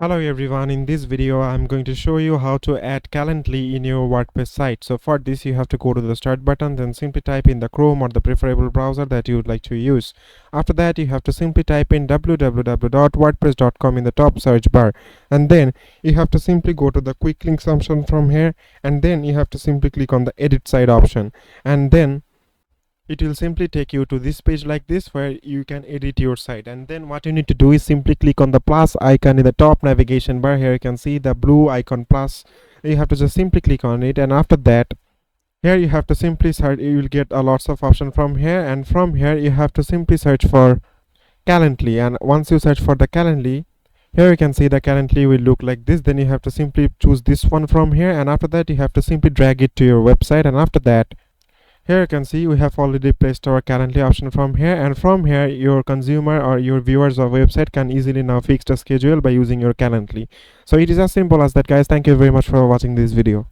Hello everyone, in this video I'm going to show you how to add Calendly in your WordPress site. So for this you have to go to the start button, then simply type in the Chrome or the preferable browser that you would like to use. After that you have to simply type in www.wordpress.com in the top search bar, and then you have to simply go to the quick links option from here, and then you have to simply click on the edit site option, and then it will simply take you to this page like this where you can edit your site. And then what you need to do is simply click on the plus icon in the top navigation bar. Here you can see the blue icon plus. You have to just simply click on it, and after that here you have to simply search. You will get a lots of options from here, and from here you have to simply search for Calendly. And once you search for the Calendly, here you can see the Calendly will look like this. Then you have to simply choose this one from here, and after that you have to simply drag it to your website. And after that, here you can see we have already placed our Calendly option from here, and from here your consumer or your viewers of website can easily now fix the schedule by using your Calendly. So it is as simple as that, guys. Thank you very much for watching this video.